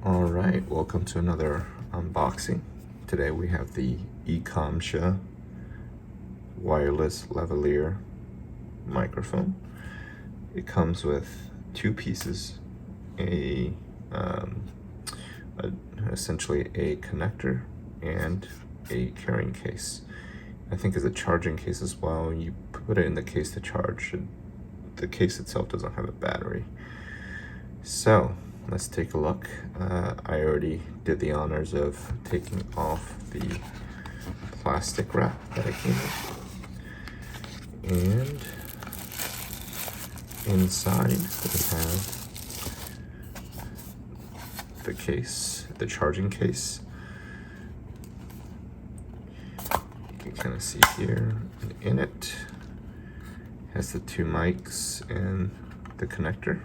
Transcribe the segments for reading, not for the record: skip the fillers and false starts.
All right, welcome to another unboxing. Today we have the ECOMXIA Wireless Lavalier Microphone. It comes with two pieces, essentially a connector and a carrying case. I think as a charging case as well. You put it in the case to charge. The case itself doesn't have a battery. So let's take a look. I already did the honors of taking off the plastic wrap that it came with. And inside we have the case, the charging case. You can kind of see here, and in it has the two mics and the connector.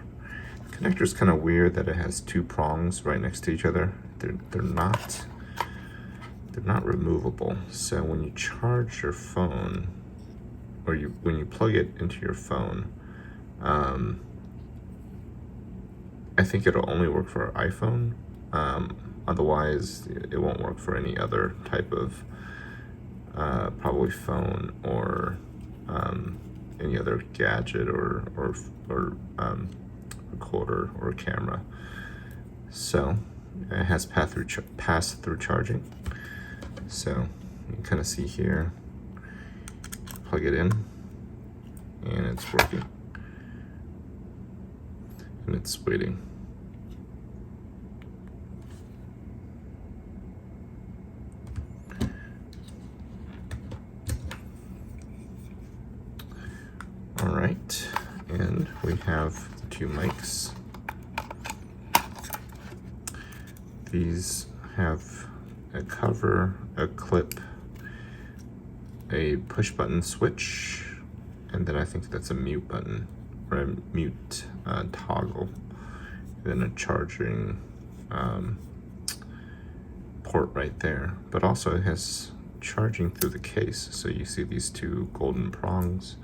Connector is kind of weird that it has two prongs right next to each other. They're not removable. So when you charge your phone, or when you plug it into your phone, I think it'll only work for iPhone. Otherwise, it won't work for any other type of probably phone or any other gadget or recorder or camera. So it has pass-through charging. So you can kind of see here, plug it in and it's working, and it's waiting. All right, and we have two mics. These have a cover, a clip, a push button switch, and then I think that's a mute button or a mute toggle, and then a charging port right there. But also it has charging through the case. So you see these two golden prongs.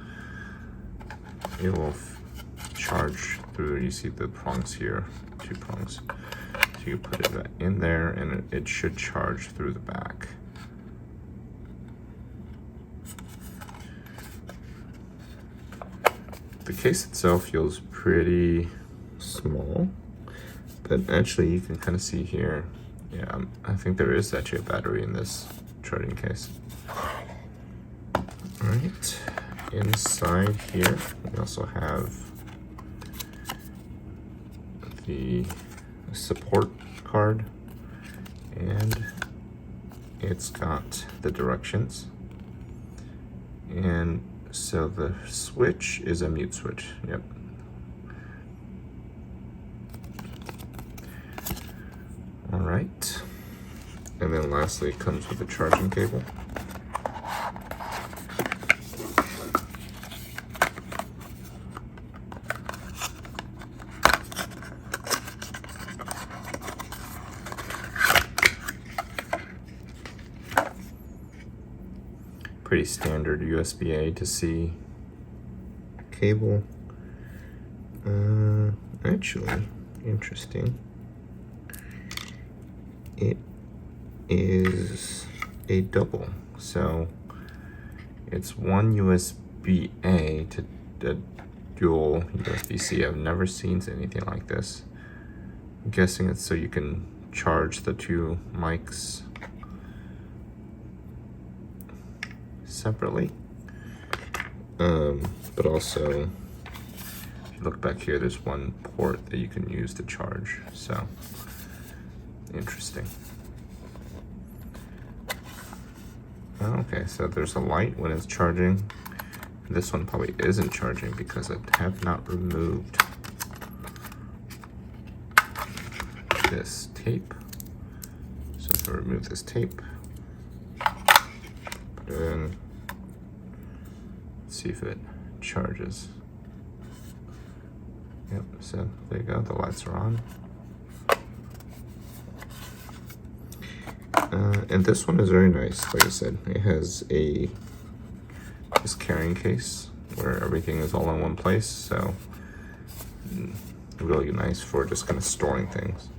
It will charge through, you see the prongs here, two prongs. So you put it in there and it should charge through the back. The case itself feels pretty small, but actually you can kind of see here, yeah, I think there is actually a battery in this charging case. All right. Inside here, we also have the support card, and it's got the directions. And so the switch is a mute switch. Yep. All right. And then lastly, it comes with a charging cable. Pretty standard USB-A to C cable. Actually, interesting. It is a double, so it's one USB-A to the dual USB-C. I've never seen anything like this. I'm guessing it's so you can charge the two mics separately, but also if you look back here, there's one port that you can use to charge. So interesting. Okay, so there's a light when it's charging. This one probably isn't charging because I have not removed this tape. So if I remove this tape, put it in, see if it charges. Yep, so there you go, the lights are on. And this one is very nice. Like I said, it has this carrying case where everything is all in one place, so really nice for just kind of storing things.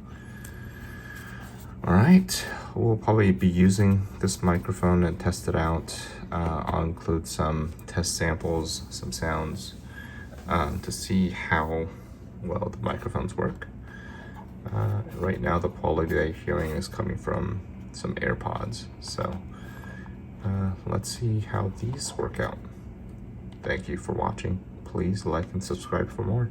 All right, we'll probably be using this microphone and test it out. I'll include some test samples, some sounds, to see how well the microphones work. Right now, the quality that you're hearing is coming from some AirPods. So let's see how these work out. Thank you for watching. Please like and subscribe for more.